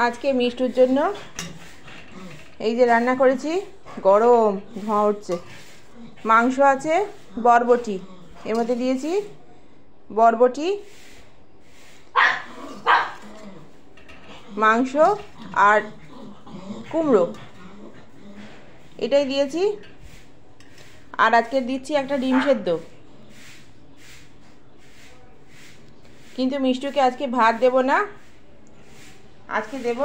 আজকে মিষ্টুর জন্য এই যে রান্না করেছি, গরম ধোঁয়া উঠছে। মাংস আছে, বরবটি, এর মধ্যে দিয়েছি বরবটি, মাংস আর কুমড়ো, এটাই দিয়েছি। আর আজকে দিচ্ছি একটা ডিম সেদ্ধ। কিন্তু মিষ্টুকে আজকে ভাত দেব না, আজকে দেব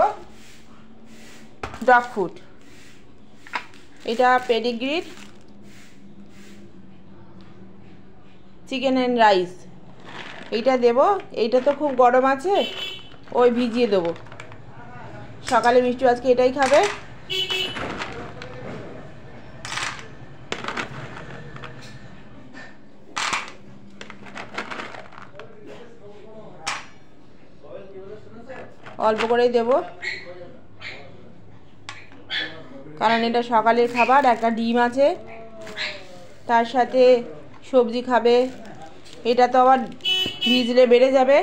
ডগ ফুড। এটা পেডিগ্রির চিকেন অ্যান্ড রাইস, এইটা দেব। এইটা তো খুব গরম আছে, ওই ভিজিয়ে দেবো। সকালে মিষ্টু আজকে এটাই খাবে। অল্প করেই দেব, কারণ এটা সকালের খাবার। একটা ডিম আছে, তার সাথে সবজি খাবে। এটা তো আবার ভিজলে বেড়ে যাবে।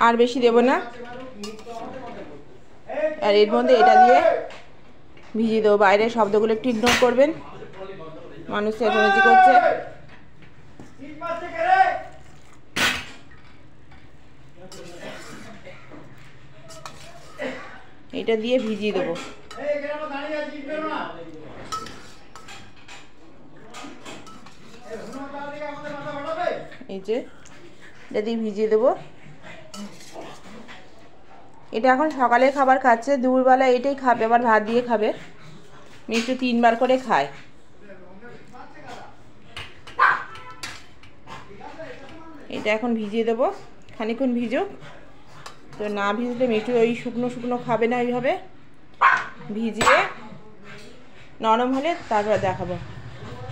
আর বেশি দেব না। আর এর মধ্যে এটা দিয়ে ভিজিয়ে দেবো। বাইরের শব্দগুলো একটু ইগনোর করবেন, মানুষ চেঁচামেচি করছে। এটা দিয়ে ভিজিয়ে দেবো। এই যে এটা দিয়ে ভিজিয়ে দেবো। এটা এখন সকালে খাবার খাচ্ছে, দুপুরবেলা এটাই খাবে, আবার ভাত দিয়ে খাবে। মিষ্টু 3 বার করে খায়। এটা এখন ভিজিয়ে দেবো, খানিকক্ষণ ভিজুক। তো না ভিজলে মিষ্টু ওই শুকনো শুকনো খাবে না, ওইভাবে ভিজিয়ে নরম হলে তারপর দেখাবো।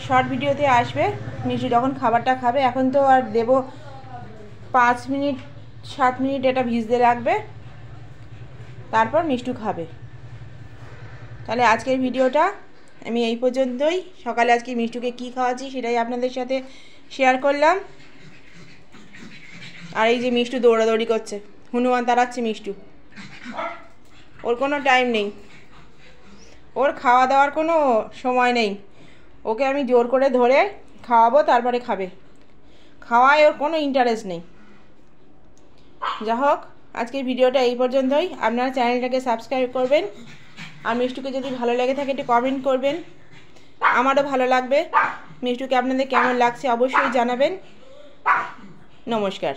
শর্ট ভিডিওতে আসবে মিষ্টু যখন খাবারটা খাবে। এখন তো আর দেবো 5 মিনিট 7 মিনিট এটা ভিজতে রাখবে, তারপর মিষ্টু খাবে। তাহলে আজকের ভিডিওটা আমি এই পর্যন্তই। সকালে আজকে মিষ্টুকে কি খাওয়াচ্ছি সেটাই আপনাদের সাথে শেয়ার করলাম। আর এই যে মিষ্টু দৌড়াদৌড়ি করছে, হনুমান তাড়াচ্ছে মিষ্টু। ওর কোনো টাইম নেই, ওর খাওয়া দাওয়ার কোনো সময় নেই। ওকে আমি জোর করে ধরে খাওয়াবো, তারপরে খাবে। খাওয়ায় ওর কোনো ইন্টারেস্ট নেই। যা হোক, আজকের ভিডিওটা এই পর্যন্তই। আপনারা চ্যানেলটাকে সাবস্ক্রাইব করবেন। আর মিষ্টুকে যদি ভালো লেগে থাকে একটু কমেন্ট করবেন, আমারও ভালো লাগবে। মিষ্টুকে আপনাদের কেমন লাগছে অবশ্যই জানাবেন। নমস্কার।